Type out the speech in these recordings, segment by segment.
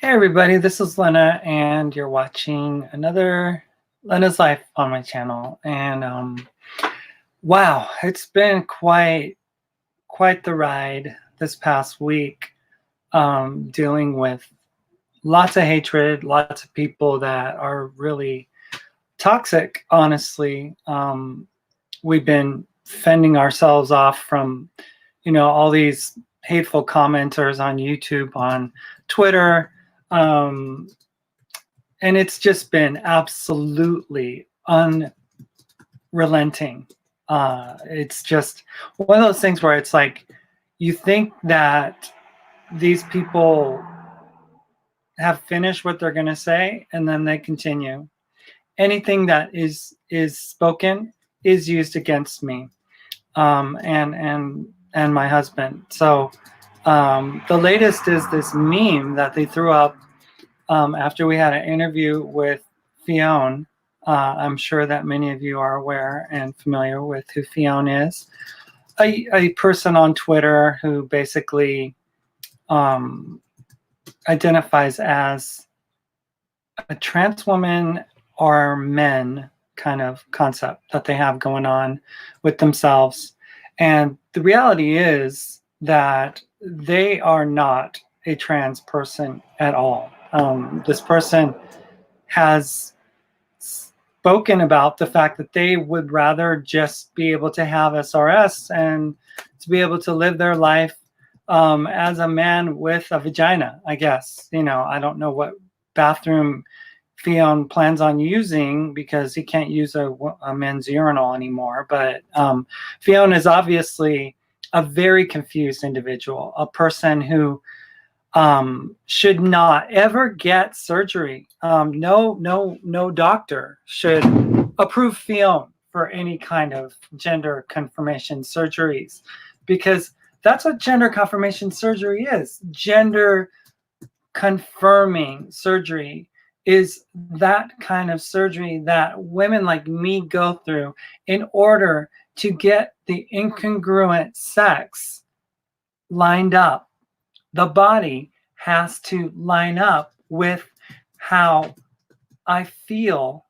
Hey everybody, this is Lena, and you're watching another Lena's Life on my channel. And wow, it's been quite the ride this past week, dealing with lots of hatred, lots of people that are really toxic. Honestly, we've been fending ourselves off from, all these hateful commenters on YouTube, on Twitter. Um, and it's just been absolutely unrelenting. It's just one of those things where it's like you think that these people have finished what they're going to say, and then they continue. Anything that is spoken is used against me, and my husband. So the latest is this meme that they threw up after we had an interview with Fionn. I'm sure that many of you are aware and familiar with who Fionn is. A person on Twitter who basically identifies as a trans woman or men kind of concept that they have going on with themselves. And the reality is that they are not a trans person at all. This person has spoken about the fact that they would rather just be able to have SRS and to be able to live their life as a man with a vagina, I guess. I don't know what bathroom Fionn plans on using because he can't use a men's urinal anymore. But Fionn is obviously a very confused individual, a person who should not ever get surgery. No doctor should approve Fionn for any kind of gender confirmation surgeries, because that's what gender confirmation surgery is. Gender confirming surgery is that kind of surgery that women like me go through in order to get the incongruent sex lined up. The body has to line up with how I feel.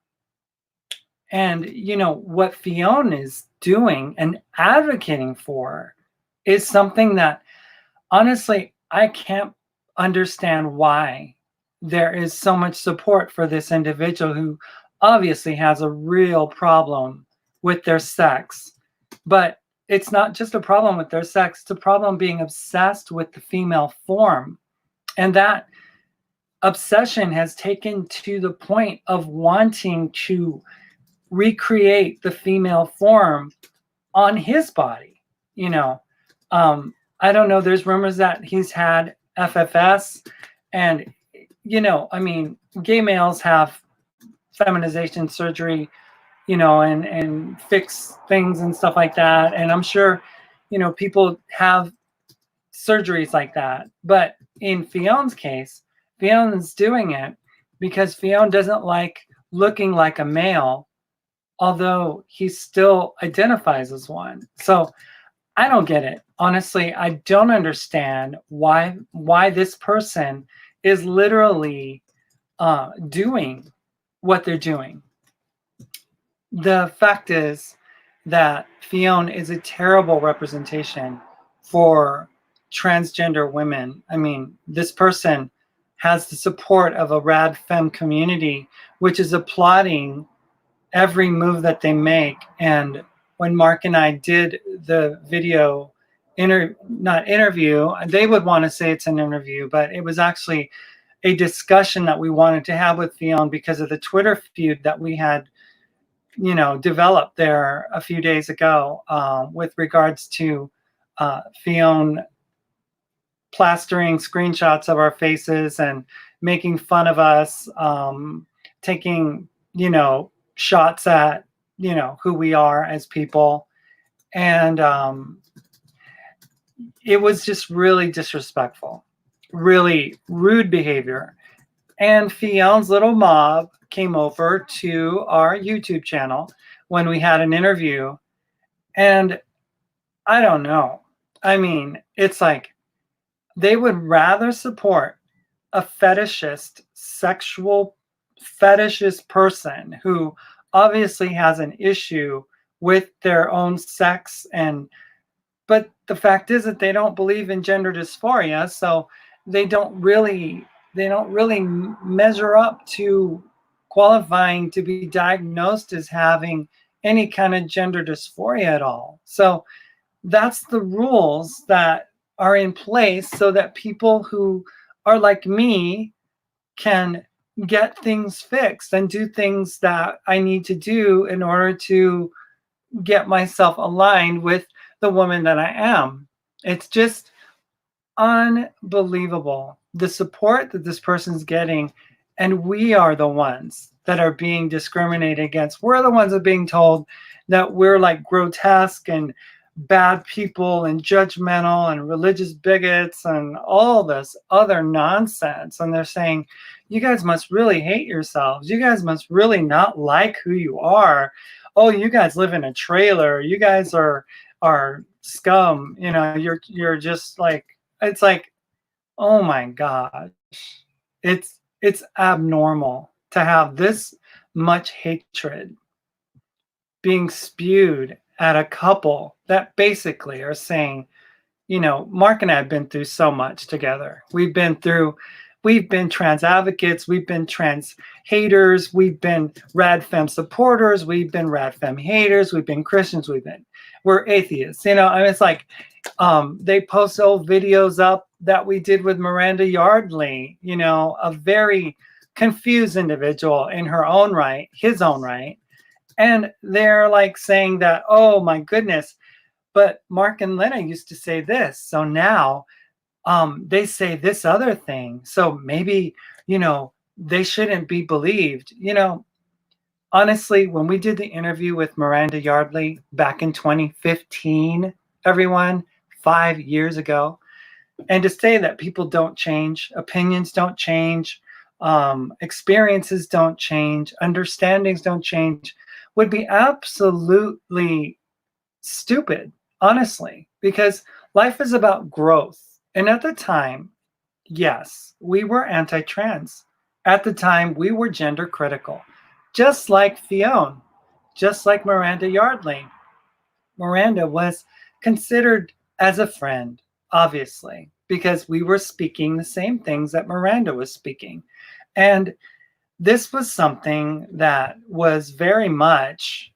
And, what Fionn is doing and advocating for is something that, honestly, I can't understand why there is so much support for this individual who obviously has a real problem with their sex. But it's not just a problem with their sex, it's a problem being obsessed with the female form. And that obsession has taken to the point of wanting to recreate the female form on his body. I don't know, there's rumors that he's had FFS, and gay males have feminization surgery, and fix things and stuff like that. And I'm sure, people have surgeries like that. But in Fionn's case, Fionn's doing it because Fionn doesn't like looking like a male, although he still identifies as one. So I don't get it. Honestly, I don't understand why this person is literally doing what they're doing. The fact is that Fionn is a terrible representation for transgender women. I mean, this person has the support of a rad femme community, which is applauding every move that they make. And when Mark and I did the video not interview, they would want to say it's an interview, but it was actually a discussion that we wanted to have with Fionn because of the Twitter feud that we had developed there a few days ago, with regards to Fionn plastering screenshots of our faces and making fun of us, taking shots at who we are as people. And it was just really disrespectful, really rude behavior. And Fionn's little mob came over to our YouTube channel when we had an interview. And I don't know. I mean, it's like they would rather support a fetishist, sexual fetishist person who obviously has an issue with their own sex, and but the fact is that they don't believe in gender dysphoria, so they don't really measure up to qualifying to be diagnosed as having any kind of gender dysphoria at all. So that's the rules that are in place so that people who are like me can get things fixed and do things that I need to do in order to get myself aligned with the woman that I am. It's just unbelievable the support that this person's getting, and we are the ones that are being discriminated against. We're the ones that are being told that we're like grotesque and bad people and judgmental and religious bigots and all this other nonsense. And they're saying, you guys must really hate yourselves. You guys must really not like who you are. Oh, you guys live in a trailer. You guys are scum. You know, you're just like, it's like, oh my gosh. It's abnormal to have this much hatred being spewed at a couple that basically are saying, you know, Mark and I have been through so much together. We've been trans advocates, we've been trans haters, we've been rad femme supporters, we've been rad femme haters, we've been Christians, we're atheists. You know, I mean, it's like they post old videos up that we did with Miranda Yardley, you know, a very confused individual in her own right, his own right. And they're like saying that, oh my goodness, but Mark and Lena used to say this. So now they say this other thing. So maybe, you know, they shouldn't be believed. You know, honestly, when we did the interview with Miranda Yardley back in 2015, everyone, 5 years ago, and to say that people don't change, opinions don't change, experiences don't change, understandings don't change, would be absolutely stupid, honestly, because life is about growth. And at the time, yes, we were anti-trans. At the time, we were gender critical, just like Fionn, just like Miranda Yardley. Miranda was considered as a friend, obviously, because we were speaking the same things that Miranda was speaking. And this was something that was very much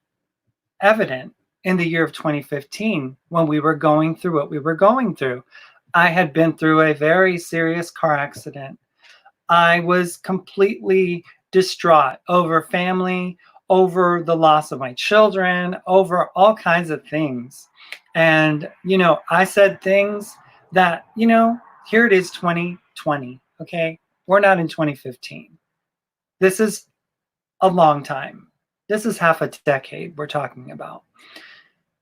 evident in the year of 2015 when we were going through what we were going through. I had been through a very serious car accident. I was completely distraught over family, over the loss of my children, over all kinds of things. And, you know, I said things that, you know, here it is 2020, okay? We're not in 2015. This is a long time. This is half a decade we're talking about.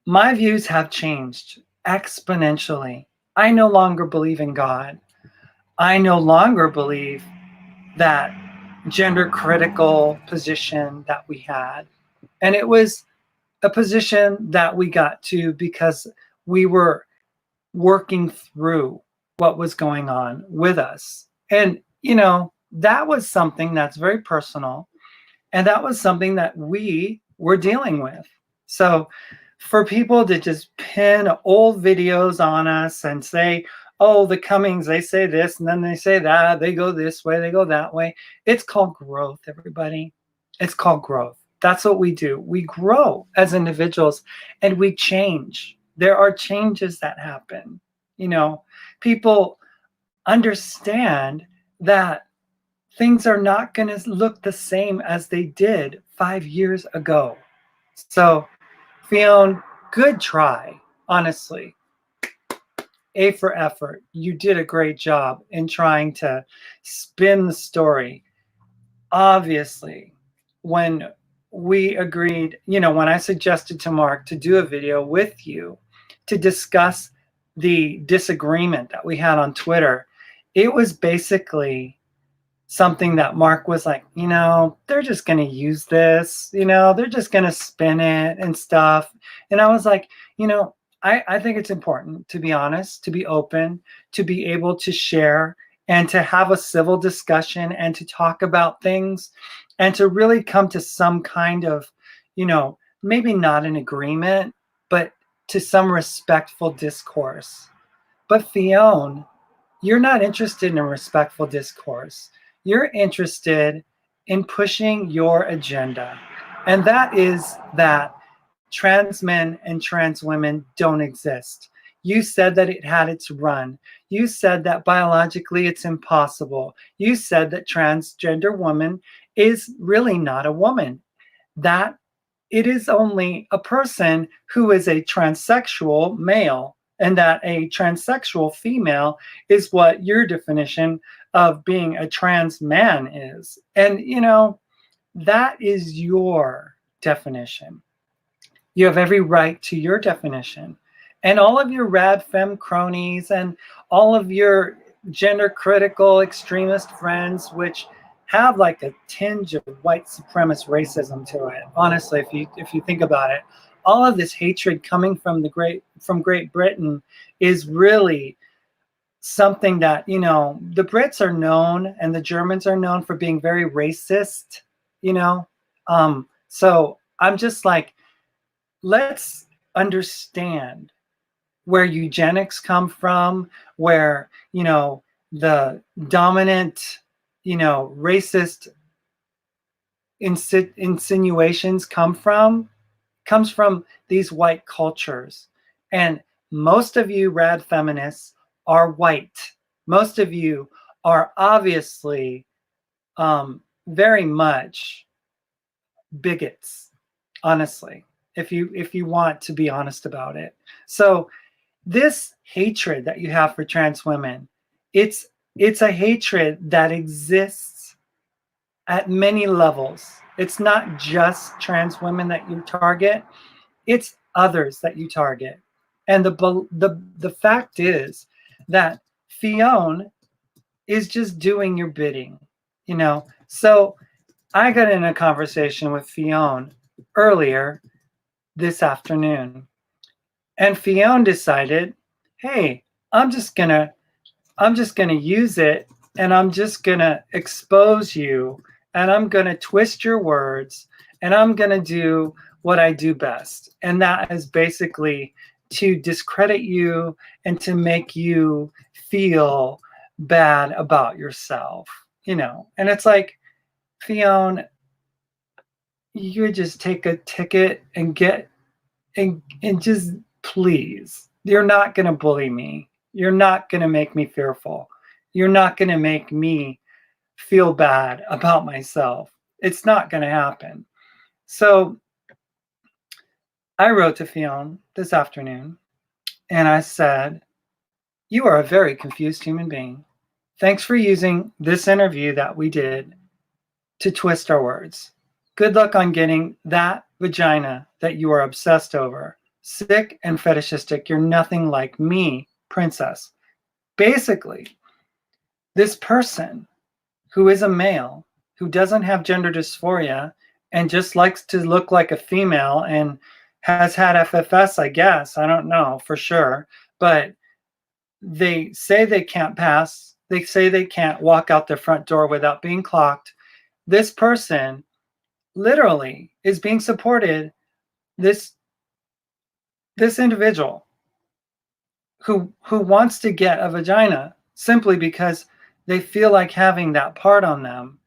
My views have changed exponentially. I no longer believe in God. I no longer believe that gender critical position that we had. And it was a position that we got to because we were working through what was going on with us. And, you know, that was something that's very personal. And that was something that we were dealing with. So for people to just pin old videos on us and say, oh, the Cummings, they say this and then they say that, they go this way, they go that way. It's called growth, everybody. It's called growth. That's what we do. We grow as individuals and we change. There are changes that happen. You know, people understand that things are not going to look the same as they did 5 years ago. So, Fionn, good try, honestly. A for effort. You did a great job in trying to spin the story. Obviously, when we agreed, you know, when I suggested to Mark to do a video with you to discuss the disagreement that we had on Twitter, it was basically something that Mark was like, you know, they're just going to use this, you know, they're just going to spin it and stuff. And I was like, you know, I think it's important to be honest, to be open, to be able to share and to have a civil discussion and to talk about things and to really come to some kind of, maybe not an agreement, but to some respectful discourse. But Fionn, you're not interested in a respectful discourse. You're interested in pushing your agenda. And that is that trans men and trans women don't exist. You said that it had its run. You said that biologically it's impossible. You said that transgender woman is really not a woman, that it is only a person who is a transsexual male, and that a transsexual female is what your definition of being a trans man is. And, that is your definition. You have every right to your definition. And all of your rad femme cronies and all of your gender critical extremist friends, which have like a tinge of white supremacist racism to it. Honestly, if you think about it, all of this hatred coming from Great Britain is really something that, the Brits are known and the Germans are known for being very racist, so I'm just like, let's understand where eugenics come from, where, the dominant, racist insinuations comes from these white cultures. And most of you rad feminists are white. Most of you are obviously very much bigots, honestly, if you want to be honest about it. So this hatred that you have for trans women, it's a hatred that exists at many levels. It's not just trans women that you target, it's others that you target. And the fact is that Fionn is just doing your bidding, So I got in a conversation with Fionn earlier this afternoon, and Fionn decided, hey, I'm just gonna use it, and I'm just gonna expose you, and I'm gonna twist your words, and I'm gonna do what I do best. And that is basically to discredit you and to make you feel bad about yourself, And it's like, Fionn, you would just take a ticket and get and just please, you're not going to bully me. You're not going to make me fearful. You're not going to make me feel bad about myself. It's not going to happen. So I wrote to Fionn this afternoon and I said, you are a very confused human being. Thanks for using this interview that we did to twist our words. Good luck on getting that vagina that you are obsessed over. Sick and fetishistic. You're nothing like me, princess. Basically, this person who is a male, who doesn't have gender dysphoria and just likes to look like a female and has had FFS, I guess. I don't know for sure. But they say they can't pass. They say they can't walk out their front door without being clocked. This person literally is being supported, this individual who wants to get a vagina simply because they feel like having that part on them.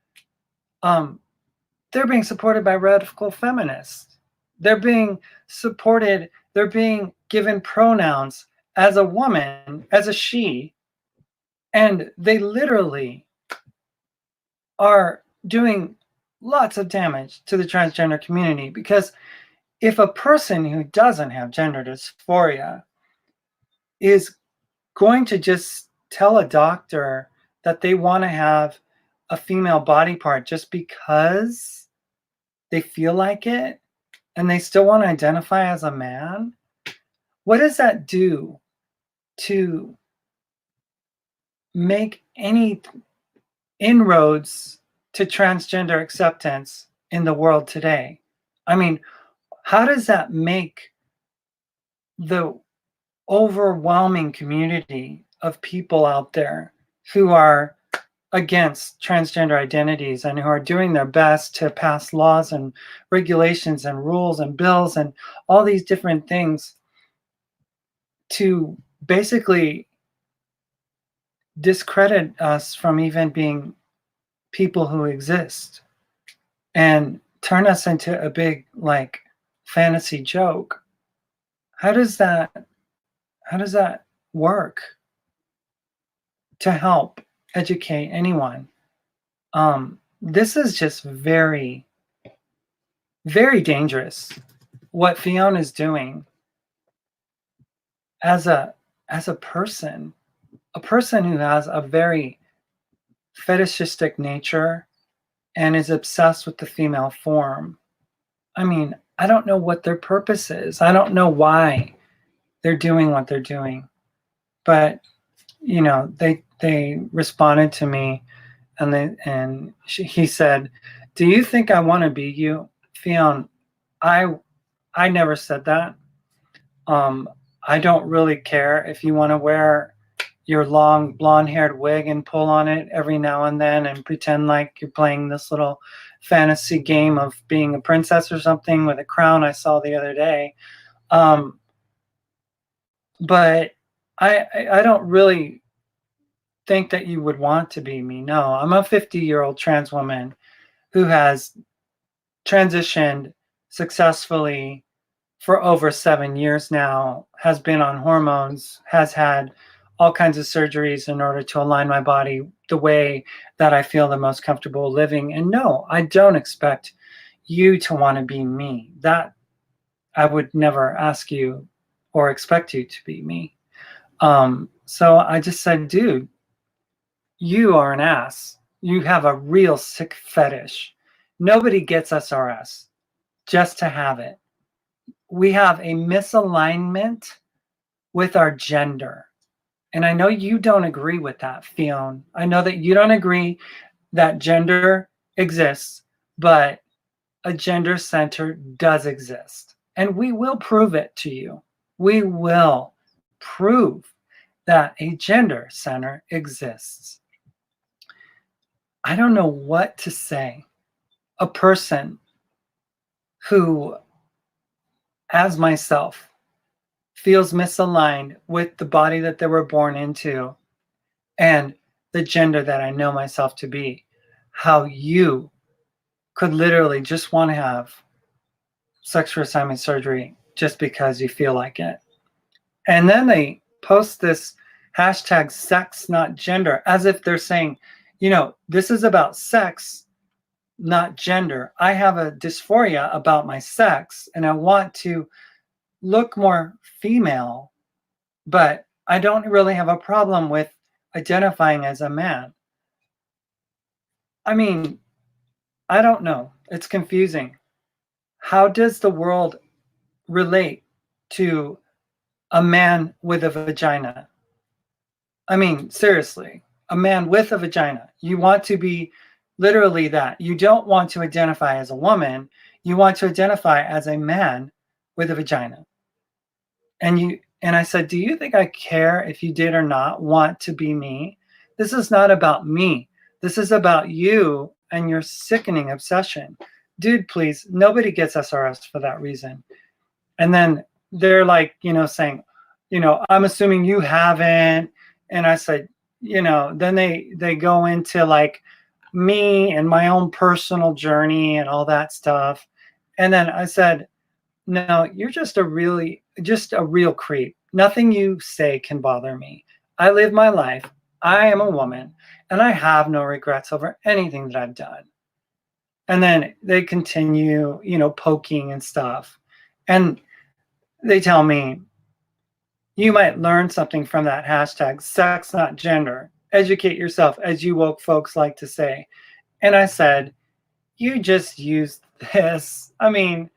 They're being supported by radical feminists. They're being supported, they're being given pronouns as a woman, as a she, and they literally are doing lots of damage to the transgender community, because if a person who doesn't have gender dysphoria is going to just tell a doctor that they want to have a female body part just because they feel like it and they still want to identify as a man, what does that do to make any inroads to transgender acceptance in the world today? I mean, how does that make the overwhelming community of people out there who are against transgender identities and who are doing their best to pass laws and regulations and rules and bills and all these different things to basically discredit us from even being people who exist and turn us into a big like fantasy joke. How does that work to help educate anyone? This is just very, very dangerous what Fiona is doing as a person, a person who has a very fetishistic nature and is obsessed with the female form. I mean, I don't know what their purpose is. I don't know why they're doing what they're doing. But you know, they responded to me, and he said, "Do you think I want to be you, Fiona?" I never said that. I don't really care if you want to wear your long blonde-haired wig and pull on it every now and then and pretend like you're playing this little fantasy game of being a princess or something with a crown I saw the other day. But I don't really think that you would want to be me. No, I'm a 50-year-old trans woman who has transitioned successfully for over 7 years now, has been on hormones, has had all kinds of surgeries in order to align my body the way that I feel the most comfortable living. And no, I don't expect you to want to be me. That I would never ask you or expect you to be me. So I just said, dude, you are an ass. You have a real sick fetish. Nobody gets SRS just to have it. We have a misalignment with our gender. And I know you don't agree with that, Fiona. I know that you don't agree that gender exists, but a gender center does exist. And we will prove it to you. We will prove that a gender center exists. I don't know what to say. A person who, as myself, feels misaligned with the body that they were born into and the gender that I know myself to be, how you could literally just want to have sex reassignment surgery just because you feel like it. And then they post this hashtag sex, not gender, as if they're saying, you know, this is about sex, not gender. I have a dysphoria about my sex and I want to look more female, but I don't really have a problem with identifying as a man. I mean, I don't know. It's confusing. How does the world relate to a man with a vagina? I mean, seriously, a man with a vagina. You want to be literally that. You don't want to identify as a woman. You want to identify as a man with a vagina. And I said, do you think I care if you did or not want to be me? This is not about me. This is about you and your sickening obsession. Dude, please, nobody gets SRS for that reason. And then they're like, you know, saying, you know, I'm assuming you haven't. And I said, you know, then they go into like me and my own personal journey and all that stuff. And then I said, no, you're just a real creep. Nothing you say can bother me. I live my life. I am a woman and I have no regrets over anything that I've done. And then they continue, you know, poking and stuff. And they tell me, you might learn something from that hashtag, sex, not gender. Educate yourself, as you woke folks like to say. And I said, you just used this. I mean,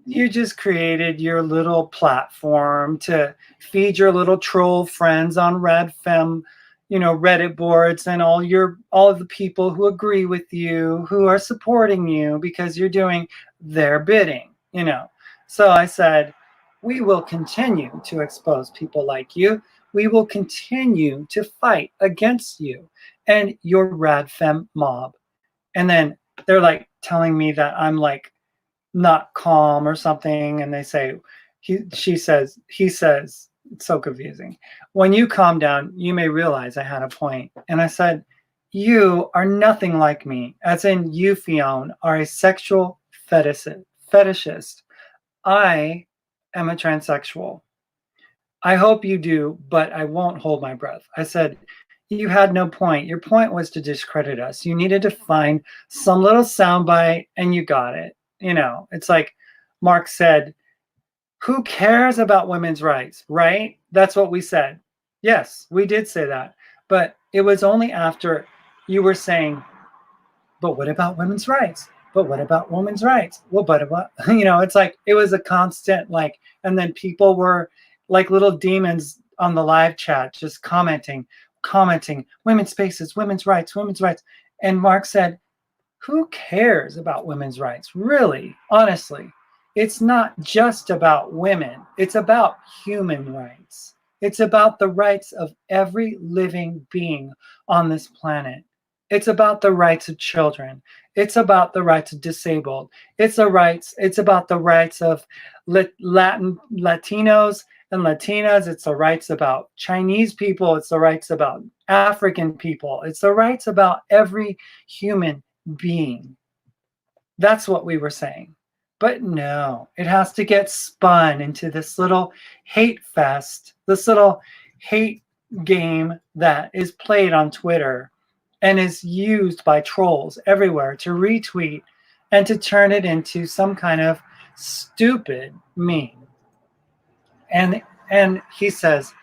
you just created your little platform to feed your little troll friends on Redfem, you know, Reddit boards, and all of the people who agree with you, who are supporting you because you're doing their bidding, you know. So I said, we will continue to expose people like you. we will continue to fight against you and your rad fem mob. And then they're like telling me that I'm like not calm or something. And they say, he says, it's so confusing. When you calm down, you may realize I had a point. And I said, you are nothing like me, as in you, Fionn, are a sexual fetishist. I am a transsexual. I hope you do, but I won't hold my breath. I said, you had no point. Your point was to discredit us. You needed to find some little soundbite and you got it. You know, it's like Mark said, who cares about women's rights, right? That's what we said. Yes, we did say that. But it was only after you were saying, but what about women's rights? But what about women's rights? Well, but what, you know, it's like, it was a constant, like, and then people were like little demons on the live chat, just commenting, women's spaces, women's rights, women's rights. And Mark said, who cares about women's rights? Really, honestly, it's not just about women. It's about human rights. It's about the rights of every living being on this planet. It's about the rights of children. It's about the rights of disabled. It's about the rights of Latinos and Latinas. It's the rights about Chinese people. It's the rights about African people. It's the rights about every human being. That's what we were saying. But no, it has to get spun into this little hate fest, this little hate game that is played on Twitter and is used by trolls everywhere to retweet and to turn it into some kind of stupid meme. And he says,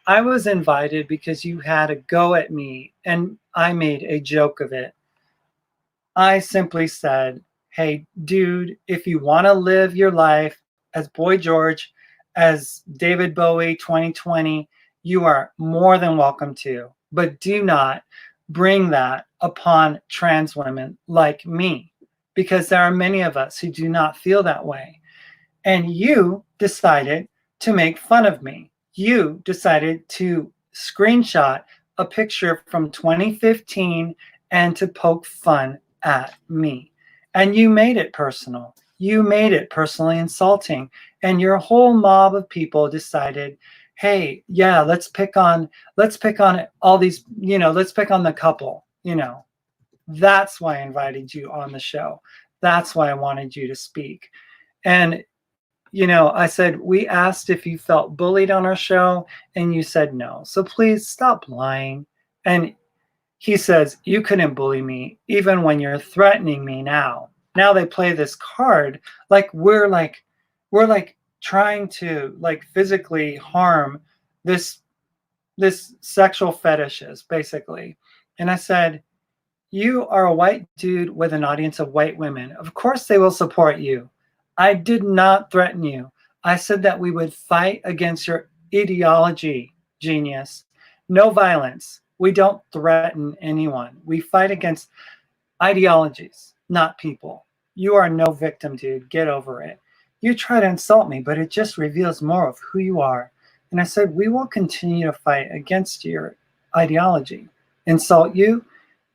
I was invited because you had a go at me and I made a joke of it. I simply said, hey, dude, if you want to live your life as Boy George, as David Bowie 2020, you are more than welcome to. But do not bring that upon trans women like me, because there are many of us who do not feel that way. And you decided to make fun of me. You decided to screenshot a picture from 2015 and to poke fun at me. And you made it personal. You made it personally insulting. And your whole mob of people decided, hey, yeah, let's pick on all these, you know, let's pick on the couple, you know. That's why I invited you on the show. That's why I wanted you to speak. And, you know, I said, we asked if you felt bullied on our show, and you said no. So please stop lying. And he says, you couldn't bully me even when you're threatening me now. Now they play this card like we're trying to like physically harm this sexual fetishist, basically. And I said, you are a white dude with an audience of white women. Of course they will support you. I did not threaten you. I said that we would fight against your ideology, genius. No violence. We don't threaten anyone. We fight against ideologies, not people. You are no victim, dude. Get over it. You try to insult me, but it just reveals more of who you are. And I said, we will continue to fight against your ideology. Insult you?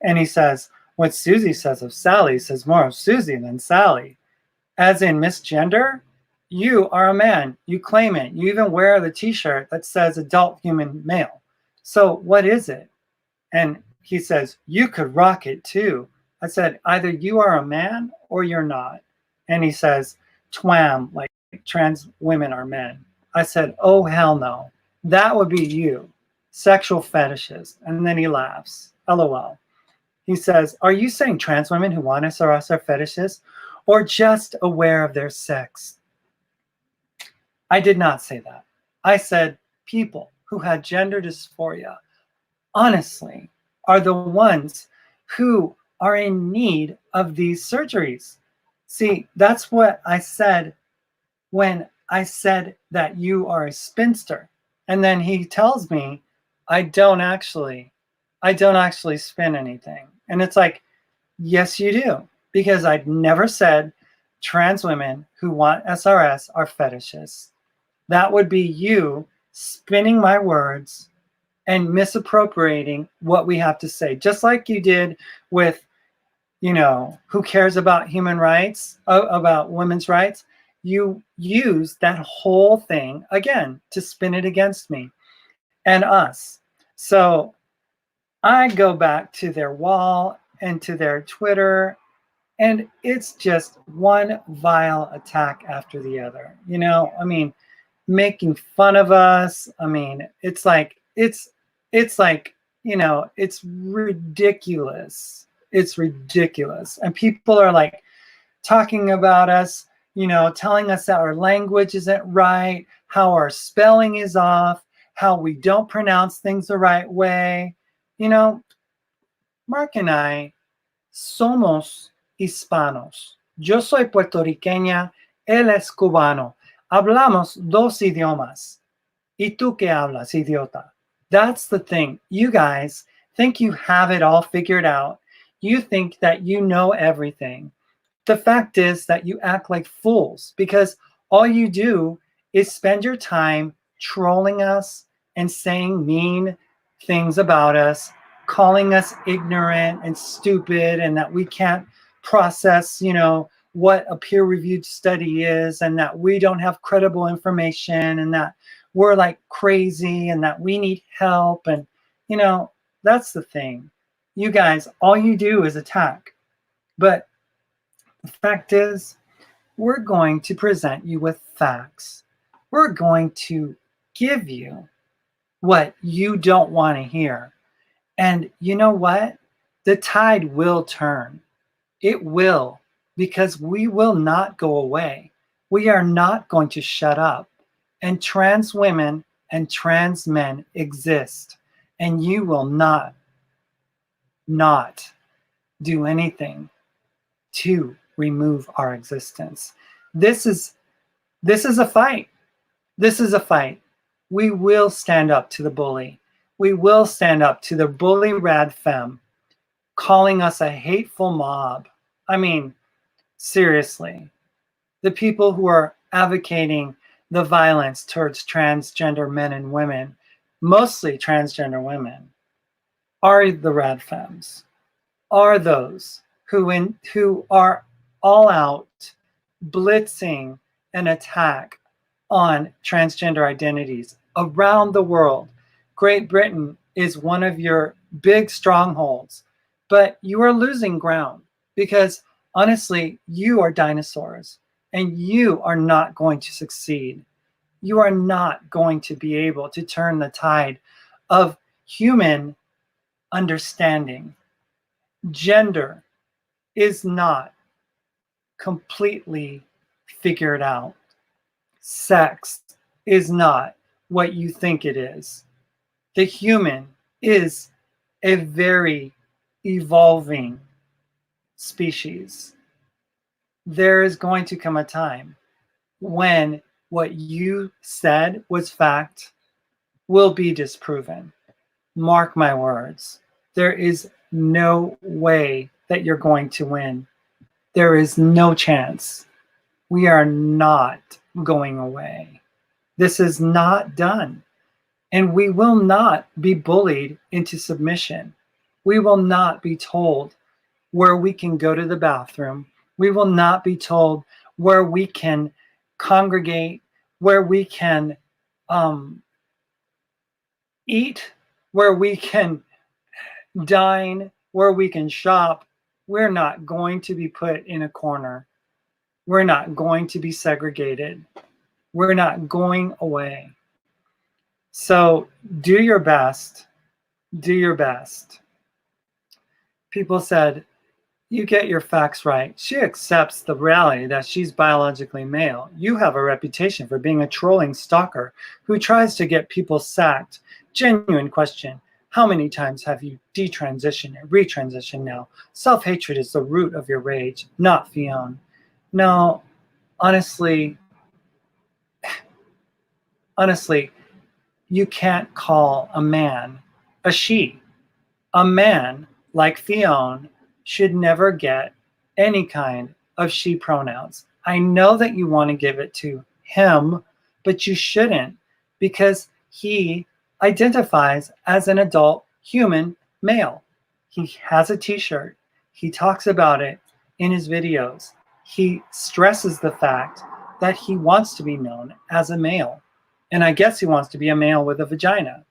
And he says, what Susie says of Sally says more of Susie than Sally. As in misgender, you are a man. You claim it. You even wear the t-shirt that says adult human male. So what is it? And he says, you could rock it too. I said, either you are a man or you're not. And he says, twam, like trans women are men. I said, oh, hell no. That would be you, sexual fetishes. And then he laughs, LOL. He says, are you saying trans women who want SRS are fetishes or just aware of their sex? I did not say that. I said people who had gender dysphoria, honestly, are the ones who are in need of these surgeries. See, that's what I said when I said that you are a spinster. And then he tells me, I don't actually spin anything. And it's like, yes, you do. Because I'd never said trans women who want SRS are fetishists. That would be you spinning my words and misappropriating what we have to say, just like you did with, who cares about human rights, about women's rights. You use that whole thing again to spin it against me and us. So I go back to their wall and to their Twitter, and it's just one vile attack after the other. Making fun of us. It's like it's ridiculous. It's ridiculous. And people are like talking about us, telling us that our language isn't right, how our spelling is off, how we don't pronounce things the right way. Mark and I somos hispanos. Yo soy puertorriqueña, él es cubano. Hablamos dos idiomas. ¿Y tú qué hablas, idiota? That's the thing. You guys think you have it all figured out. You think that you know everything. The fact is that you act like fools because all you do is spend your time trolling us and saying mean things about us, calling us ignorant and stupid, and that we can't process, what a peer-reviewed study is, and that we don't have credible information, and that we're like crazy, and that we need help. And that's the thing. You guys, all you do is attack. But the fact is, we're going to present you with facts. We're going to give you what you don't want to hear. And you know what? The tide will turn. It will, because we will not go away. We are not going to shut up. And trans women and trans men exist. And you will not do anything to remove our existence. This is a fight. This is a fight. We will stand up to the bully. We will stand up to the bully rad femme calling us a hateful mob. Seriously. The people who are advocating the violence towards transgender men and women, mostly transgender women, are the rad femmes, are those who are all out blitzing an attack on transgender identities around the world. Great Britain is one of your big strongholds, but you are losing ground because honestly, you are dinosaurs and you are not going to succeed. You are not going to be able to turn the tide of human understanding. Gender is not completely figured out. Sex is not what you think it is. The human is a very evolving species. There is going to come a time when what you said was fact will be disproven. Mark my words. There is no way that you're going to win. There is no chance. We are not going away. This is not done. And we will not be bullied into submission. We will not be told where we can go to the bathroom. We will not be told where we can congregate, where we can eat, where we can dine, where we can shop. We're not going to be put in a corner. We're not going to be segregated. We're not going away. So do your best. Do your best. People said, you get your facts right. She accepts the reality that she's biologically male. You have a reputation for being a trolling stalker who tries to get people sacked. Genuine question. How many times have you detransitioned and retransitioned now? Self-hatred is the root of your rage, not Fionn. No, honestly, you can't call a man a she. A man like Fionn should never get any kind of she pronouns. I know that you want to give it to him, but you shouldn't, because He identifies as an adult human male. He has a t-shirt. He talks about it in his videos. He stresses the fact that he wants to be known as a male. And I guess he wants to be a male with a vagina.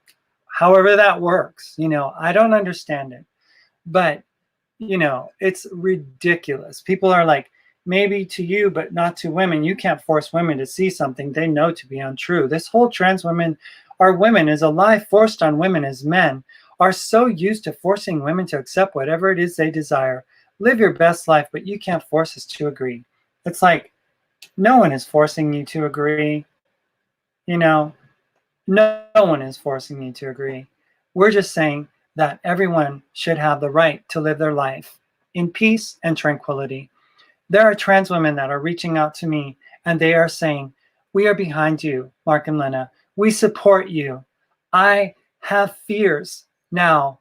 However that works, I don't understand it. But, it's ridiculous. People are like, maybe to you, but not to women. You can't force women to see something they know to be untrue. This whole trans women are women is a lie forced on women as men are so used to forcing women to accept whatever it is they desire. Live your best life, but you can't force us to agree. It's like, no one is forcing you to agree. No one is forcing you to agree. We're just saying that everyone should have the right to live their life in peace and tranquility. There are trans women that are reaching out to me and they are saying, we are behind you, Mark and Lena. We support you. I have fears now,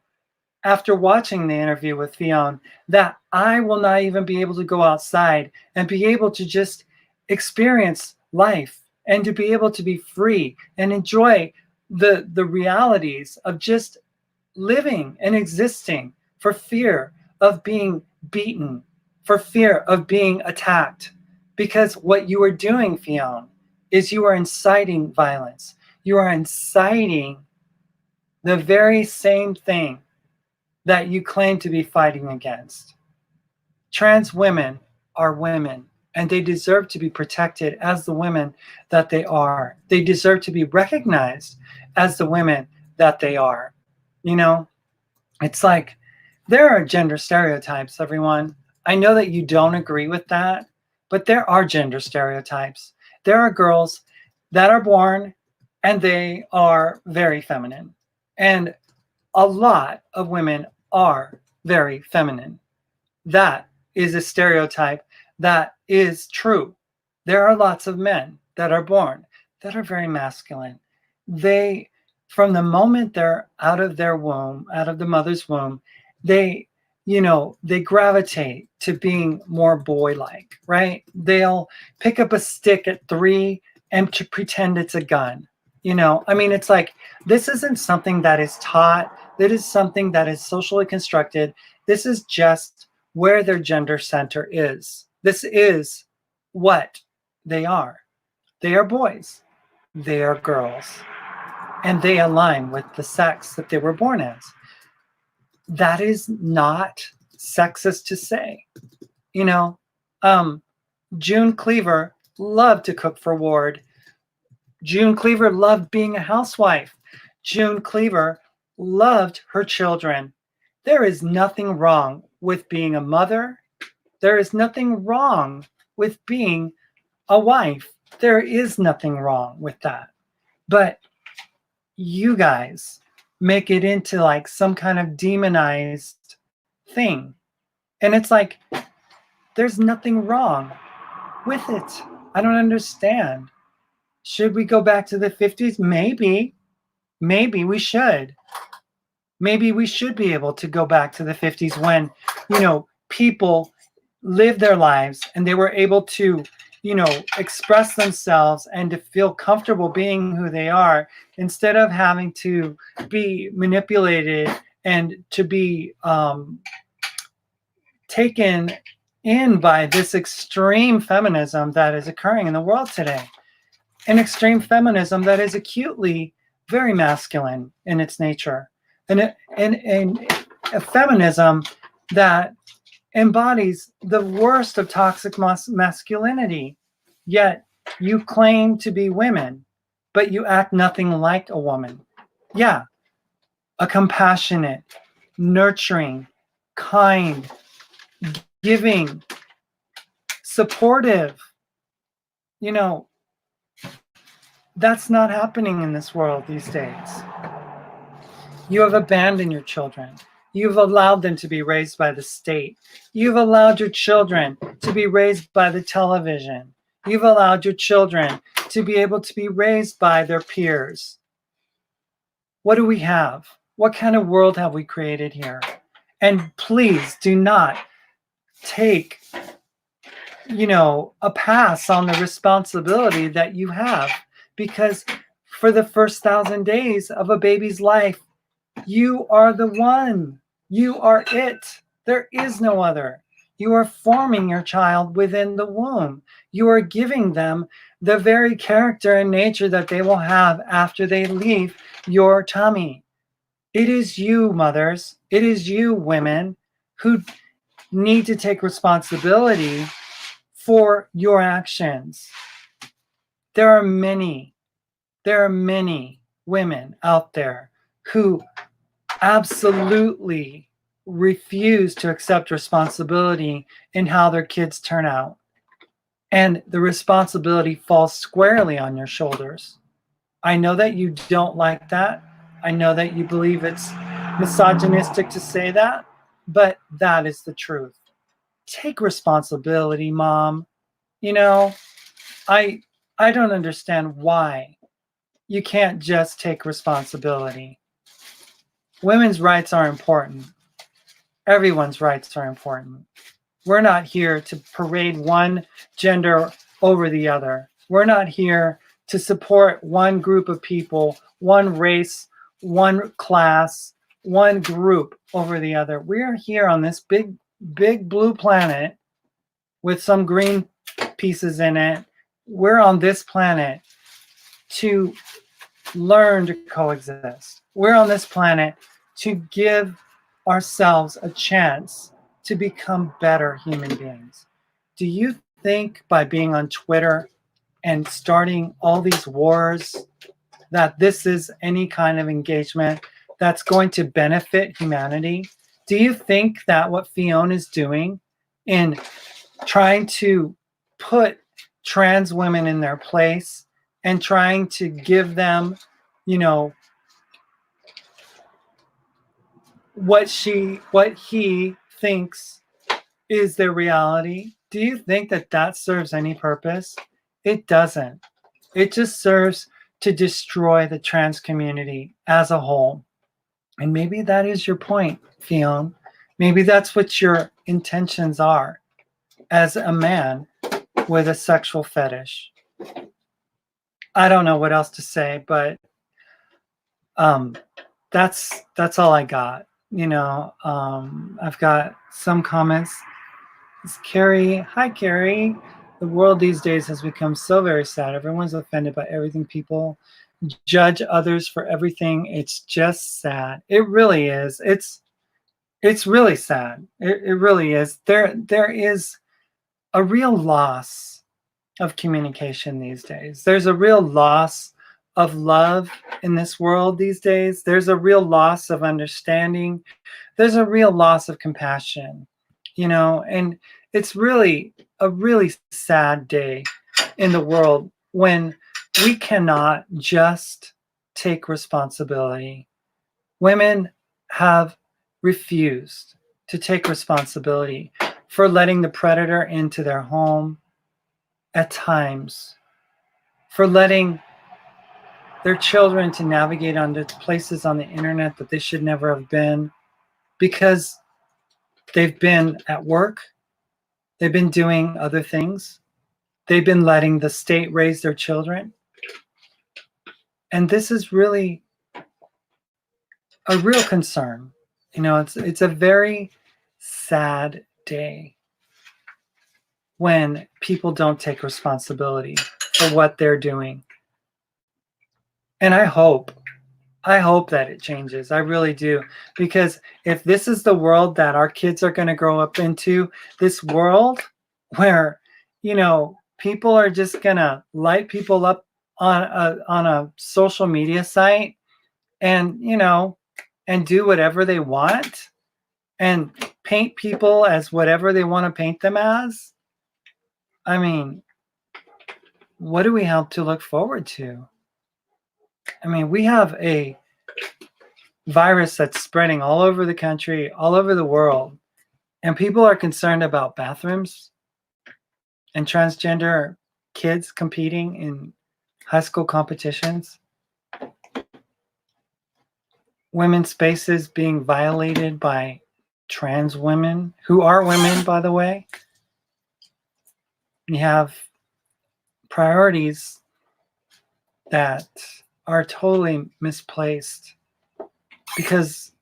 after watching the interview with Fionn, that I will not even be able to go outside and be able to just experience life and to be able to be free and enjoy the realities of just living and existing for fear of being beaten, for fear of being attacked. Because what you are doing, Fionn, is you are inciting violence. You are inciting the very same thing that you claim to be fighting against. Trans women are women, and they deserve to be protected as the women that they are. They deserve to be recognized as the women that they are. It's like there are gender stereotypes, everyone. I know that you don't agree with that, but there are gender stereotypes. There are girls that are born and they are very feminine. And a lot of women are very feminine. That is a stereotype that is true. There are lots of men that are born that are very masculine. They, from the moment they're out of their womb, out of the mother's womb, they gravitate to being more boy-like, right? They'll pick up a stick at 3 and to pretend it's a gun. It's like, this isn't something that is taught. That is something that is socially constructed. This is just where their gender center is. This is what they are. They are boys. They are girls. And they align with the sex that they were born as. That is not sexist to say. June Cleaver loved to cook for Ward. June Cleaver loved being a housewife. June Cleaver loved her children. There is nothing wrong with being a mother. There is nothing wrong with being a wife. There is nothing wrong with that. But you guys make it into like some kind of demonized thing. And it's like, there's nothing wrong with it. I don't understand. Should we go back to the 50s? Maybe we should. Maybe we should be able to go back to the 50s when, people lived their lives and they were able to, express themselves and to feel comfortable being who they are instead of having to be manipulated and to be taken in by this extreme feminism that is occurring in the world today. An extreme feminism that is acutely very masculine in its nature, and a feminism that embodies the worst of toxic masculinity. Yet you claim to be women, but you act nothing like a woman. Yeah, a compassionate, nurturing, kind, giving, supportive. That's not happening in this world these days. You have abandoned your children. You've allowed them to be raised by the state. You've allowed your children to be raised by the television. You've allowed your children to be able to be raised by their peers. What do we have? What kind of world have we created here? And please do not take, a pass on the responsibility that you have, because for the first 1,000 days of a baby's life. You are the one. You are it. There is no other. You are forming your child within the womb. You are giving them the very character and nature that they will have after they leave your tummy. It is you, mothers. It is you, women, who need to take responsibility for your actions. There are many women out there who absolutely refuse to accept responsibility in how their kids turn out. And the responsibility falls squarely on your shoulders. I know that you don't like that. I know that you believe it's misogynistic to say that, but that is the truth. Take responsibility, mom. You know, I I don't understand why you can't just take responsibility. Women's rights are important. Everyone's rights are important. We're not here to parade one gender over the other. We're not here to support one group of people, one race, one class, one group over the other. We're here on this big blue planet with some green pieces in it. We're on this planet to learn to coexist. We're on this planet to give ourselves a chance to become better human beings. Do you think by being on Twitter and starting all these wars that this is any kind of engagement that's going to benefit humanity? Do you think that what Fiona is doing in trying to put trans women in their place and trying to give them, you know, what he thinks is their reality, do you think that that serves any purpose? It doesn't. It just serves to destroy the trans community as a whole. And maybe that is your point, Fiona. Maybe that's what your intentions are as a man with a sexual fetish. I don't know what else to say, but that's all I got. I've got some comments. It's Carrie. Hi, Carrie. The world these days has become so very sad. Everyone's offended by everything. People judge others for everything. It's just sad. It really is. It's really sad. It really is. There is a real loss of communication these days. There's a real loss of love in this world these days. There's a real loss of understanding. There's a real loss of compassion, and it's really a really sad day in the world when we cannot just take responsibility. Women have refused to take responsibility for letting the predator into their home at times, for letting their children to navigate onto places on the internet that they should never have been, because they've been at work, they've been doing other things, they've been letting the state raise their children. And this is really a real concern. It's a very sad day when people don't take responsibility for what they're doing. And I hope that it changes. I really do. Because if this is the world that our kids are going to grow up into, this world where, people are just going to light people up on a social media site and, and do whatever they want and paint people as whatever they want to paint them as. I mean, what do we have to look forward to? I mean, we have a virus that's spreading all over the country, all over the world, and people are concerned about bathrooms and transgender kids competing in high school competitions, women's spaces being violated by trans women, who are women, by the way. You have priorities that are totally misplaced, because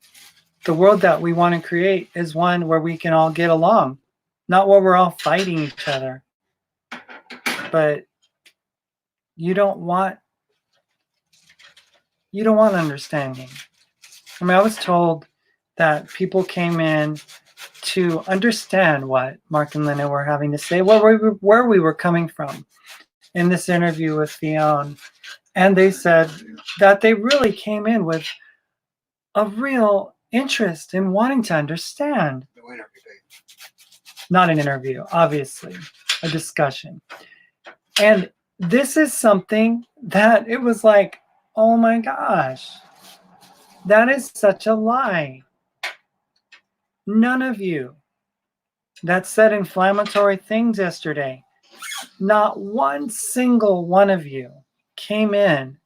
the world that we want to create is one where we can all get along, not where we're all fighting each other. But you don't want understanding. I mean, I was told that people came in to understand what Mark and Lena were having to say, where we were coming from in this interview with Fionn. And they said that they really came in with a real interest in wanting to understand. No interview, Not an interview, obviously, a discussion. And this is something that it was like, oh my gosh, that is such a lie. None of you that said inflammatory things yesterday, not one single one of you came in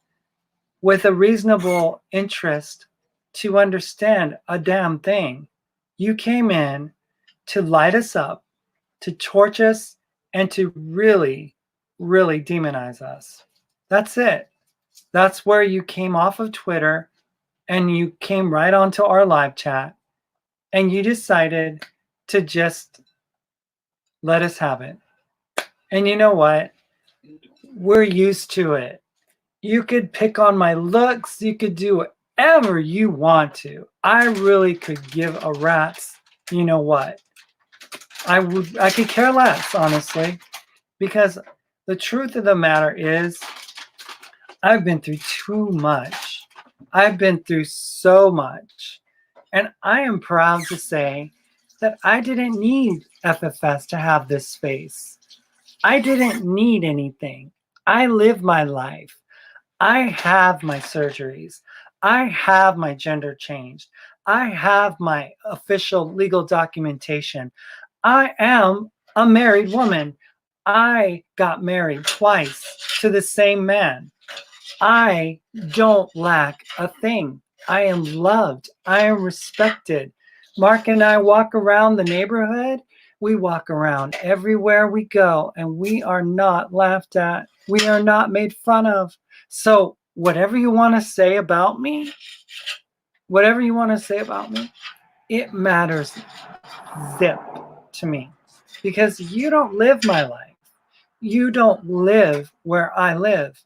with a reasonable interest to understand a damn thing. You came in to light us up, to torch us, and to really, really demonize us. That's it. That's where you came off of Twitter and you came right onto our live chat and you decided to just let us have it. And you know what? We're used to it. You could pick on my looks. You could do whatever you want to. I really could give a rat's, you know what? I could care less, honestly, because the truth of the matter is I've been through too much. I've been through so much. And I am proud to say that I didn't need FFS to have this space. I didn't need anything. I live my life. I have my surgeries. I have my gender changed. I have my official legal documentation. I am a married woman. I got married twice to the same man. I don't lack a thing. I am loved. I am respected. Mark and I walk around the neighborhood. We walk around everywhere we go, and we are not laughed at. We are not made fun of. So whatever you want to say about me, it matters zip to me, because you don't live my life. You don't live where I live.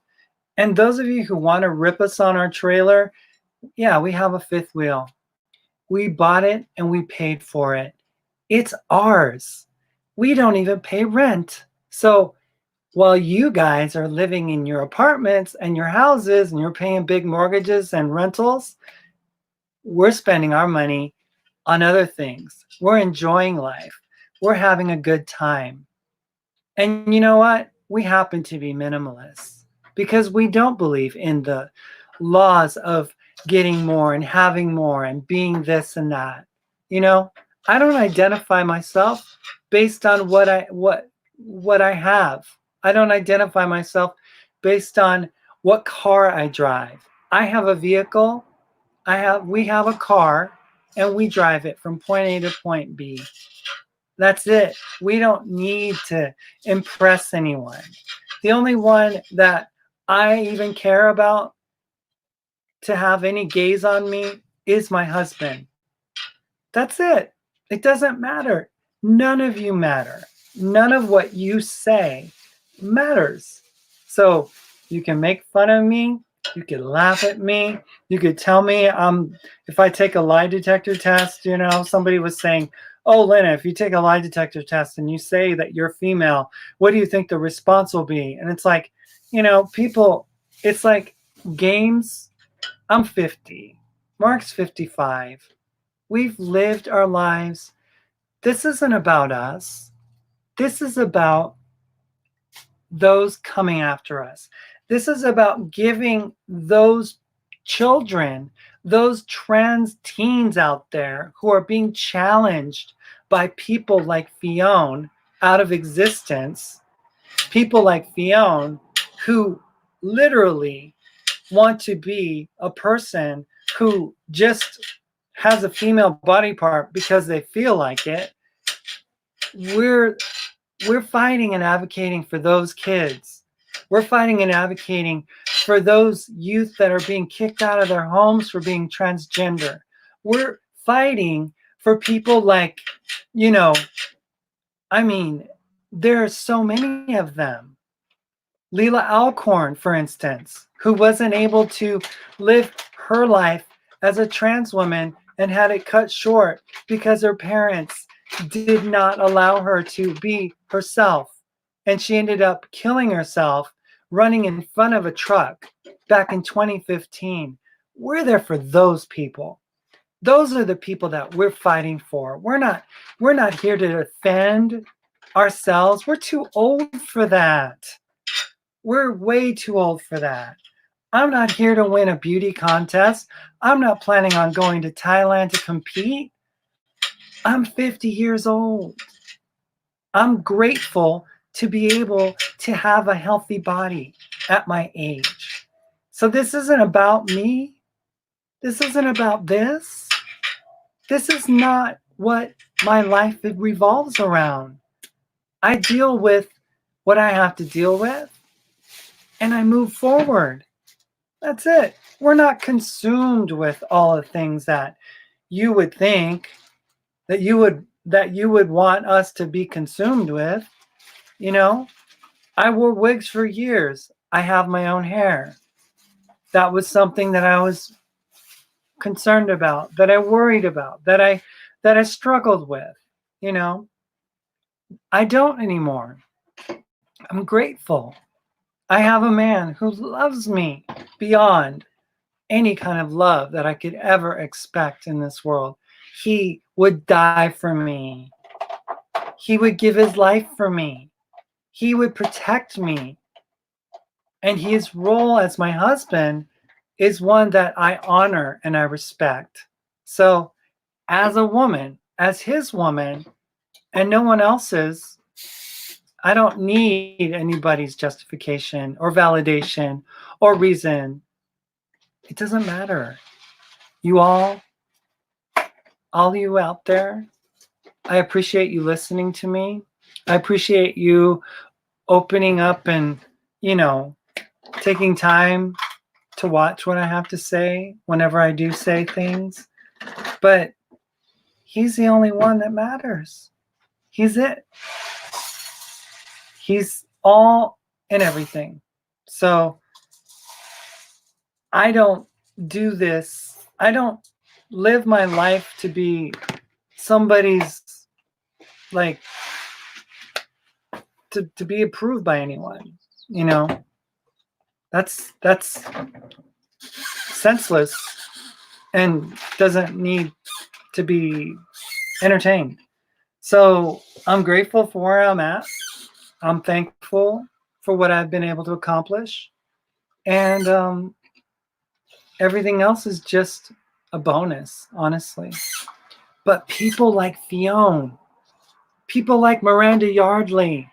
And those of you who want to rip us on our trailer, yeah, we have a fifth wheel. We bought it and we paid for it. It's ours. We don't even pay rent. So while you guys are living in your apartments and your houses and you're paying big mortgages and rentals, we're spending our money on other things. We're enjoying life. We're having a good time. And you know what? We happen to be minimalists because we don't believe in the laws of getting more and having more and being this and that. You know, I don't identify myself based on what I have. I don't identify myself based on what car I drive. I have a vehicle. We have a car and we drive it from point A to point B. That's it. We don't need to impress anyone. The only one that I even care about to have any gaze on me is my husband. That's it. It doesn't matter. None of you matter. None of what you say matters. So you can make fun of me. You could laugh at me. You could tell me if I take a lie detector test, you know, somebody was saying, oh, Lena, if you take a lie detector test and you say that you're female, what do you think the response will be? And it's like, you know, people, it's like games. I'm 50. Mark's 55. We've lived our lives. This isn't about us. This is about those coming after us. This is about giving those children, those trans teens out there who are being challenged by people like Fionn out of existence, people like Fionn who literally want to be a person who just has a female body part because they feel like it. We're fighting and advocating for those kids. We're fighting and advocating for those youth that are being kicked out of their homes for being transgender. We're fighting for people like, you know, I mean, there are so many of them. Leila Alcorn, for instance, who wasn't able to live her life as a trans woman and had it cut short because her parents did not allow her to be herself. And she ended up killing herself running in front of a truck back in 2015. We're there for those people. Those are the people that we're fighting for. We're not here to defend ourselves. We're too old for that. We're way too old for that. I'm not here to win a beauty contest. I'm not planning on going to Thailand to compete. I'm 50 years old. I'm grateful to be able to have a healthy body at my age. So this isn't about me. This isn't about this. This is not what my life revolves around. I deal with what I have to deal with and I move forward. That's it. We're not consumed with all the things that you would think that you would want us to be consumed with. You know, I wore wigs for years. I have my own hair. That was something that I was concerned about, that I worried about, that I struggled with, you know. I don't anymore. I'm grateful. I have a man who loves me beyond any kind of love that I could ever expect in this world. He would die for me. He would give his life for me. He would protect me. And his role as my husband is one that I honor and I respect. So, as a woman, as his woman, and no one else's, I don't need anybody's justification or validation or reason. It doesn't matter. You all you out there, I appreciate you listening to me. I appreciate you opening up and, you know, taking time to watch what I have to say whenever I do say things. But he's the only one that matters. He's it. He's all and everything. So I don't do this. I don't live my life to be somebody's, like, to be approved by anyone, you know. That's senseless and doesn't need to be entertained. So I'm grateful for where I'm at. I'm thankful for what I've been able to accomplish. And everything else is just a bonus, honestly. But people like Fionn, people like Miranda Yardley,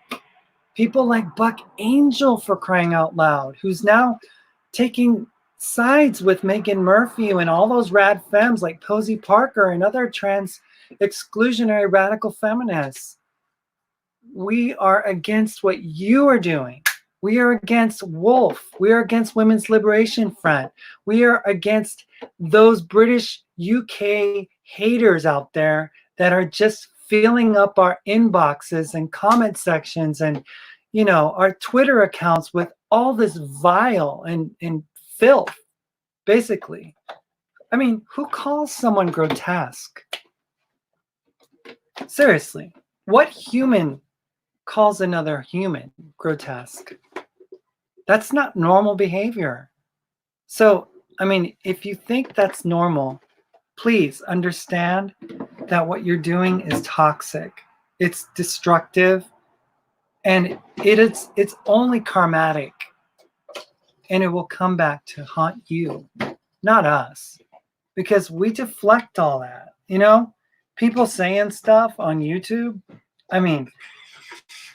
people like Buck Angel, for crying out loud, who's now taking sides with Meghan Murphy and all those rad femmes like Posey Parker and other trans exclusionary radical feminists. We are against what you are doing. We are against Wolf. We are against Women's Liberation Front. We are against those British UK haters out there that are just filling up our inboxes and comment sections and, you know, our Twitter accounts with all this vile and filth, basically. I mean, who calls someone grotesque? Seriously, what human calls another human grotesque? That's not normal behavior. So, I mean, if you think that's normal, please understand that what you're doing is toxic. It's destructive, and it's only karmatic, and it will come back to haunt you, not us, because we deflect all that. You know, people saying stuff on YouTube. I mean,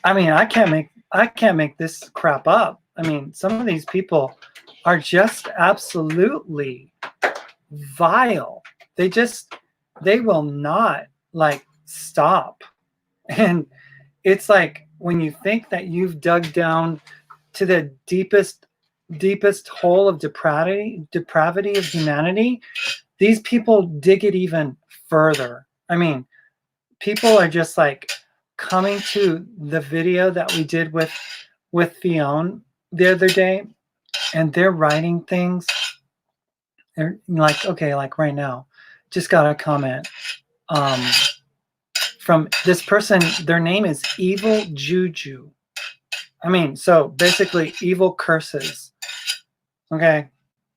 I can't make this crap up. I mean, some of these people are just absolutely vile. They will not, like, stop. And it's like when you think that you've dug down to the deepest hole of depravity of humanity, these people dig it even further. I mean, people are just like coming to the video that we did with Fionn the other day, and they're writing things. They're like, okay, like right now, just got a comment from this person. Their name is Evil Juju. I mean, so basically evil curses. Okay.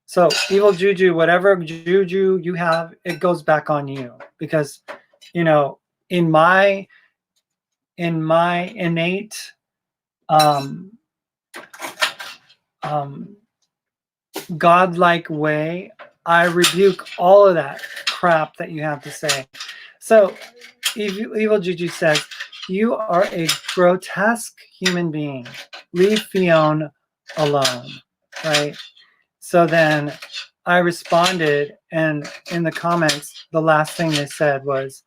So evil juju, whatever juju you have, it goes back on you, because, you know, in my innate godlike way, I rebuke all of that crap that you have to say. So evil juju says, you are a grotesque human being. Leave Fionn alone, right? So then I responded, and in the comments, the last thing they said was,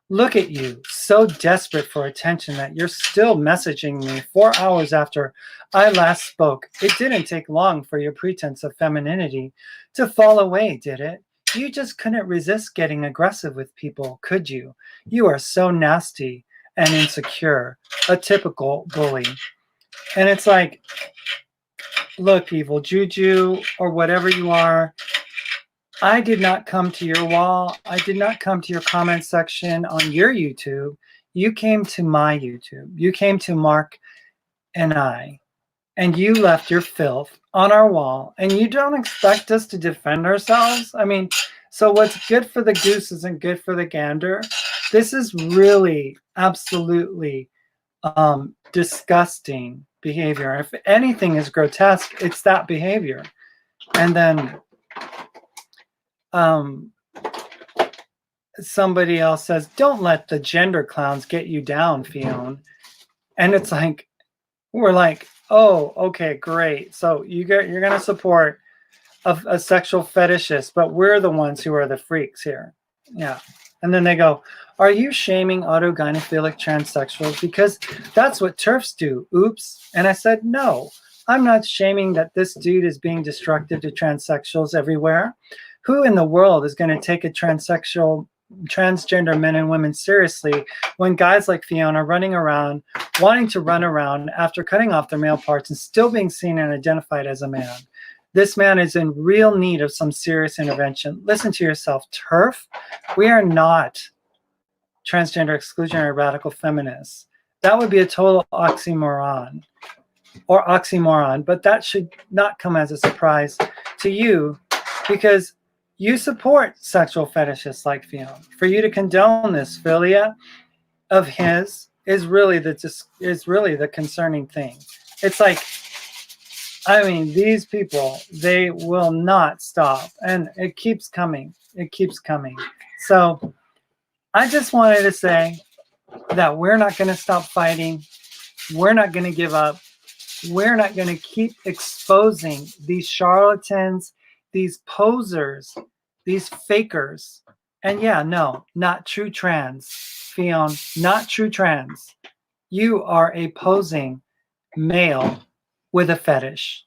look at you, so desperate for attention that you're still messaging me 4 hours after I last spoke. It didn't take long for your pretense of femininity to fall away, did it? You just couldn't resist getting aggressive with people, could you? You are so nasty and insecure, a typical bully. And it's like, look, evil juju, or whatever you are, I did not come to your wall. I did not come to your comment section on your YouTube. You came to my YouTube. You came to Mark and I, and you left your filth on our wall, and you don't expect us to defend ourselves? I mean, so what's good for the goose isn't good for the gander. This is really absolutely disgusting behavior. If anything is grotesque, it's that behavior. And then somebody else says, don't let the gender clowns get you down, Fionn. And it's like, we're like, oh, okay, great. So you're going to support a sexual fetishist, but we're the ones who are the freaks here. Yeah. And then they go, are you shaming autogynephilic transsexuals? Because that's what TERFs do. Oops. And I said, no, I'm not shaming that this dude is being destructive to transsexuals everywhere. Who in the world is going to take a transgender men and women seriously when guys like Fionn are running around, wanting to run around after cutting off their male parts and still being seen and identified as a man? This man is in real need of some serious intervention. Listen to yourself, TERF. We are not transgender exclusionary radical feminists. That would be a total oxymoron, but that should not come as a surprise to you, because you support sexual fetishists like Fionn. For you to condone this philia of his is really the concerning thing. It's like, I mean, these people, they will not stop, and it keeps coming. It keeps coming. So I just wanted to say that we're not going to stop fighting. We're not going to give up. We're not going to keep exposing these charlatans, these posers, these fakers. And yeah, no, not true trans, Fionn, not true trans. You are a posing male with a fetish.